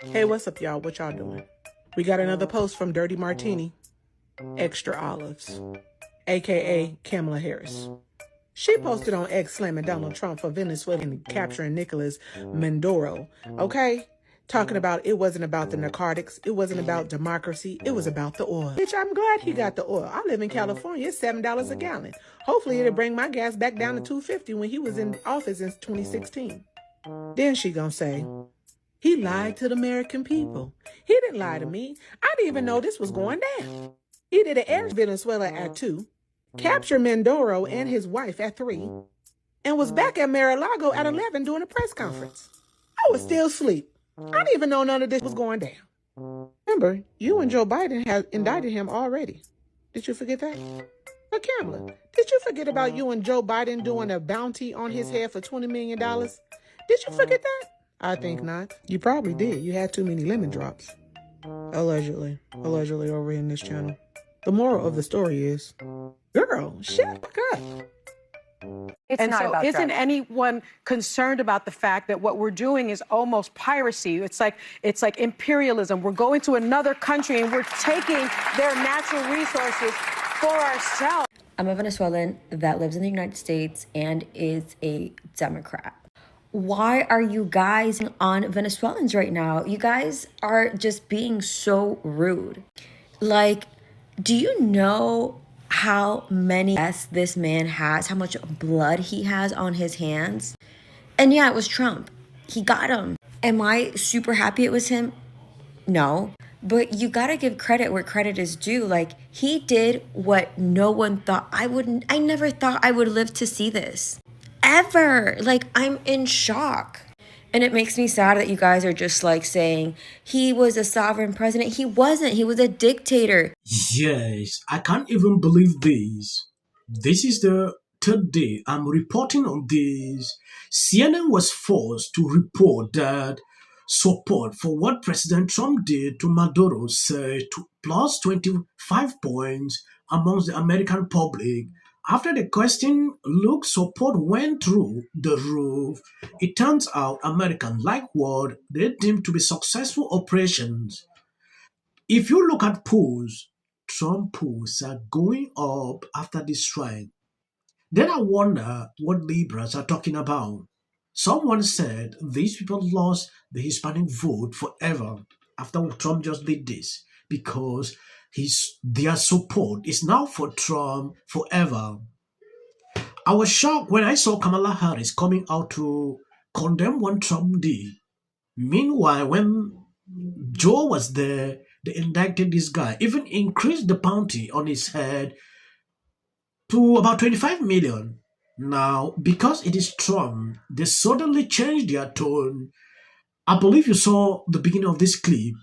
Hey, what's up, y'all? What y'all doing? We got another post from Dirty Martini, Extra Olives, aka Kamala Harris. She posted on X slamming Donald Trump for Venezuela and capturing Nicolás Maduro, okay? Talking about it wasn't about the narcotics, it wasn't about democracy, it was about the oil. Bitch, I'm glad he got the oil. I live in California, it's $7 a gallon. Hopefully it'll bring my gas back down to $2.50 when he was in office in 2016. Then she gonna say, he lied to the American people. He didn't lie to me. I didn't even know this was going down. He did an air Venezuela at 2, captured Maduro and his wife at 3, and was back at Mar-a-Lago at 11 doing a press conference. I was still asleep. I didn't even know none of this was going down. Remember, you and Joe Biden had indicted him already. Did you forget that? But Kamala, did you forget about you and Joe Biden doing a bounty on his head for $20 million? Did you forget that? I think not. You probably did. You had too many lemon drops. Allegedly. Allegedly over in this channel. The moral of the story is, girl, shut up. And so isn't anyone concerned about the fact that what we're doing is almost piracy? It's like imperialism. We're going to another country and we're taking their natural resources for ourselves. I'm a Venezuelan that lives in the United States and is a Democrat. Why are you guys on Venezuelans right now? You guys are just being so rude. Like, do you know how many deaths this man has, how much blood he has on his hands? And yeah, it was Trump. He got him. Am I super happy it was him? No. But you gotta give credit where credit is due. Like, he did what no one thought I never thought I would live to see this. Ever. Like, I'm in shock. And it makes me sad that you guys are just like saying he was a sovereign president. He wasn't. He was a dictator. Yes, I can't even believe this. This is the third day I'm reporting on this. CNN was forced to report that support for what President Trump did to Maduro surged to plus 25 points amongst the American public. After the question, look, support went through the roof. It turns out Americans like what they deem to be successful operations. If you look at polls, Trump polls are going up after this strike. Then I wonder what liberals are talking about. Someone said these people lost the Hispanic vote forever after Trump just did this because their support is now for Trump forever. I was shocked when I saw Kamala Harris coming out to condemn what Trump did. Meanwhile, when Joe was there, they indicted this guy, even increased the bounty on his head to about 25 million. Now, because it is Trump, they suddenly changed their tone. I believe you saw the beginning of this clip.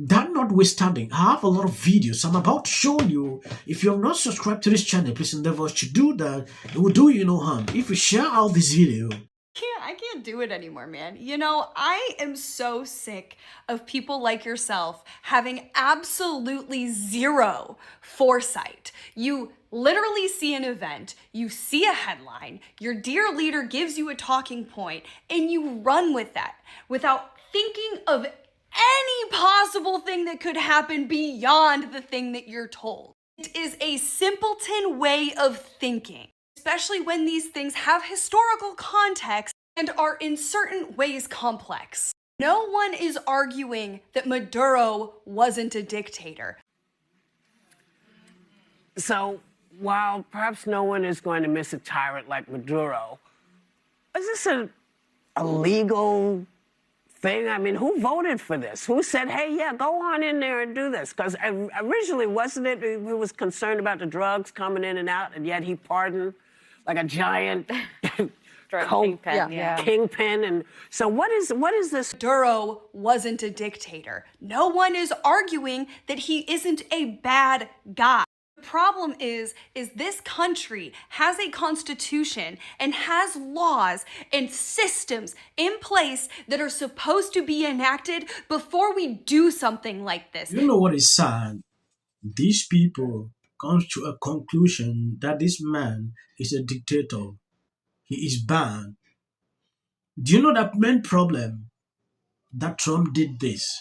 That notwithstanding, I have a lot of videos I'm about to show you. If you have not subscribed to this channel, please endeavor to do that. It will do you no harm if you share out this video. I can't do it anymore, man. You know, I am so sick of people like yourself having absolutely zero foresight. You literally see an event, you see a headline, your dear leader gives you a talking point, and you run with that without thinking of any possible thing that could happen beyond the thing that you're told. It is a simpleton way of thinking, especially when these things have historical context and are in certain ways complex. No one is arguing that Maduro wasn't a dictator. So, while perhaps no one is going to miss a tyrant like Maduro, is this a legal thing? I mean, who voted for this? Who said, hey, yeah, go on in there and do this? Because originally, wasn't it, he was concerned about the drugs coming in and out, and yet he pardoned like a giant Kingpin. Kingpin. And so what is this? Maduro wasn't a dictator. No one is arguing that he isn't a bad guy. The problem is this country has a constitution and has laws and systems in place that are supposed to be enacted before we do something like this. You know what is sad? These people come to a conclusion that this man is a dictator. He is banned. Do you know that main problem? that Trump did this.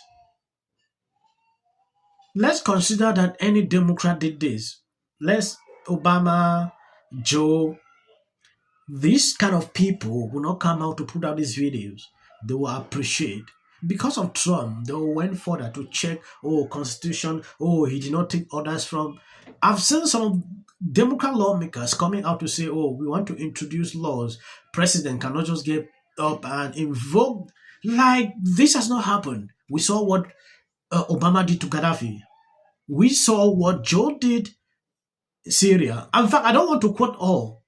Let's consider that any Democrat did this. Let's Obama, Joe, these kind of people will not come out to put out these videos. They will appreciate. Because of Trump, they went further to check, oh, Constitution, oh, he did not take orders from. I've seen some Democrat lawmakers coming out to say, oh, we want to introduce laws. President cannot just get up and invoke. Like, this has not happened. We saw what Obama did to Gaddafi. We saw what Joe did Syria. In fact, I don't want to quote all.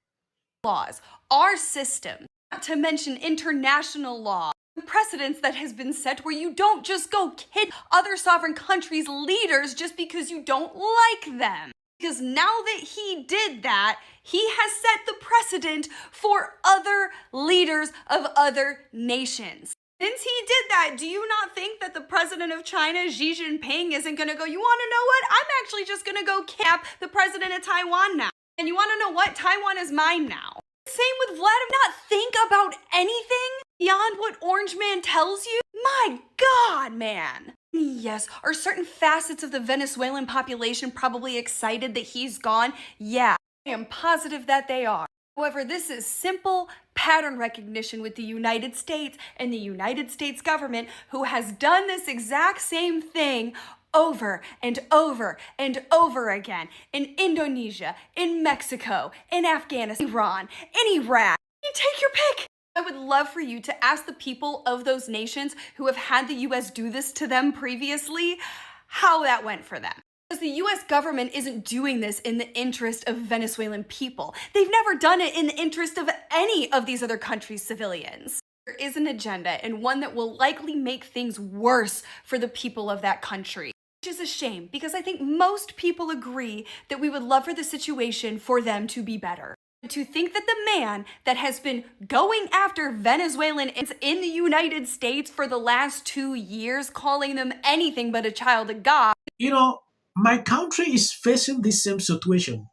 Laws, our system, not to mention international law, precedents that has been set where you don't just go kid other sovereign countries' leaders just because you don't like them. Because now that he did that, he has set the precedent for other leaders of other nations. Since he did that, do you not think that the president of China, Xi Jinping, isn't going to go, you want to know what? I'm actually just going to go cap the president of Taiwan now. And you want to know what? Taiwan is mine now. Same with Vladimir. Not think about anything beyond what Orange Man tells you? My God, man. Yes, are certain facets of the Venezuelan population probably excited that he's gone? Yeah, I am positive that they are. However, this is simple pattern recognition with the United States and the United States government, who has done this exact same thing over and over and over again in Indonesia, in Mexico, in Afghanistan, Iran, in Iraq. You take your pick. I would love for you to ask the people of those nations who have had the U.S. do this to them previously how that went for them. Because the U.S. government isn't doing this in the interest of Venezuelan people. They've never done it in the interest of any of these other countries' civilians. There is an agenda, and one that will likely make things worse for the people of that country. Which is a shame, because I think most people agree that we would love for the situation for them to be better. To think that the man that has been going after Venezuelans in the United States for the last 2 years, calling them anything but a child of God. You know, my country is facing this same situation.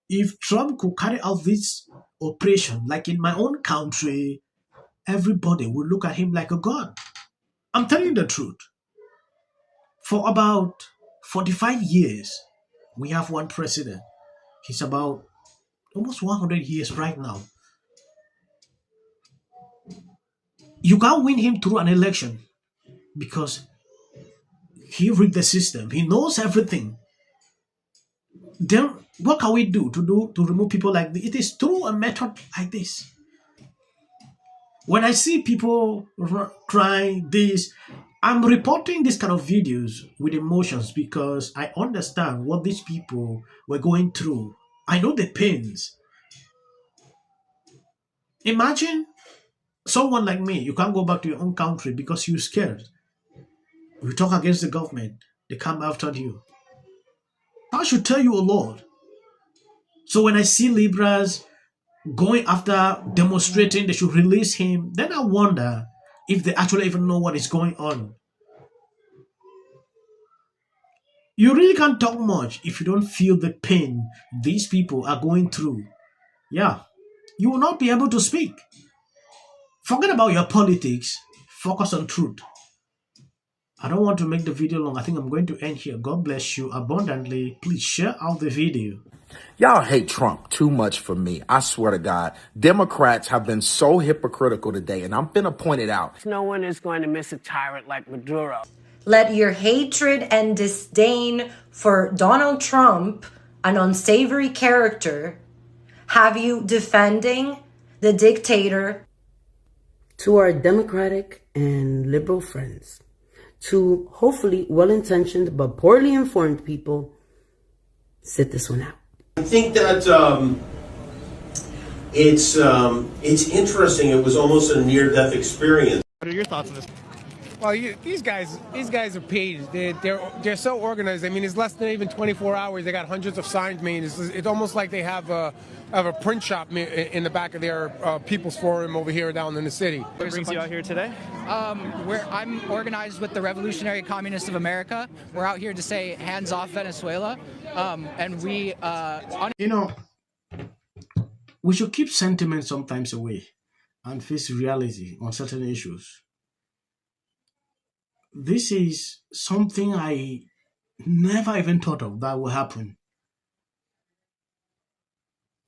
If Trump could carry out this operation, like in my own country, everybody would look at him like a god. I'm telling you the truth. For about 45 years, we have one president. He's about almost 100 years right now. You can't win him through an election because he rigged the system. He knows everything. Then what can we do to remove people like this? It is through a method like this. When I see people crying this, I'm reporting this kind of videos with emotions because I understand what these people were going through. I know the pains. Imagine someone like me, you can't go back to your own country because you're scared. You talk against the government, they come after you. I should tell you a lot. So when I see Libras going after demonstrating they should release him, then I wonder if they actually even know what is going on. You really can't talk much if you don't feel the pain these people are going through. Yeah, you will not be able to speak. Forget about your politics. Focus on truth. I don't want to make the video long. I think I'm going to end here. God bless you abundantly. Please share out the video. Y'all hate Trump too much for me. I swear to God. Democrats have been so hypocritical today, and I'm finna point it out. No one is going to miss a tyrant like Maduro. Let your hatred and disdain for Donald Trump, an unsavory character, have you defending the dictator. To our Democratic and liberal friends, to hopefully well-intentioned but poorly informed people, sit this one out. I think that it's interesting. It was almost a near-death experience. What are your thoughts on this? Well, these guys are paid. They're so organized. I mean, it's less than even 24 hours. They got hundreds of signs made. It's almost like they have a print shop in the back of their People's Forum over here down in the city. What brings you out here today? I'm organized with the Revolutionary Communists of America. We're out here to say hands off Venezuela, and we. We should keep sentiment sometimes away and face reality on certain issues. this is something I never even thought of that would happen.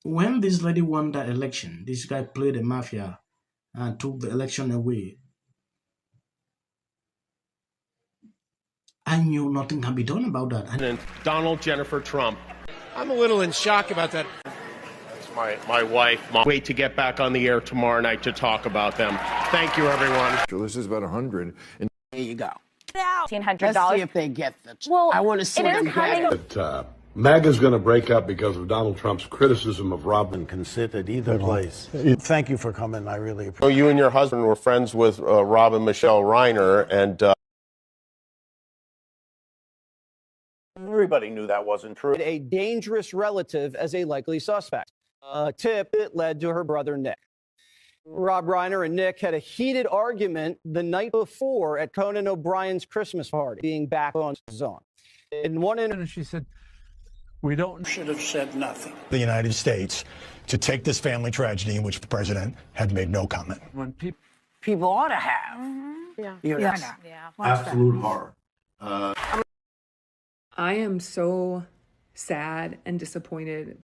When this lady won that election, this guy played the mafia and took the election away. I knew nothing can be done about that. And Donald Jennifer Trump. I'm a little in shock about that. That's my wife. Wait to get back on the air tomorrow night to talk about them. Thank you, everyone. This is about 100. And There you go. $1,500. Let's see if they get the. Well, I want to see them get it. But MAGA's going to break up because of Donald Trump's criticism of Robin. Can sit at either place. Thank you for coming. I really appreciate it. You and your husband were friends with Robin Michelle Reiner, and everybody knew that wasn't true. A dangerous relative as a likely suspect. A tip that led to her brother Nick. Rob Reiner and Nick had a heated argument the night before at Conan O'Brien's Christmas party, being back on zone. In one instance, she said, We should have said nothing. The United States to take this family tragedy in which the president had made no comment. When people ought to have. Absolute horror. I am so sad and disappointed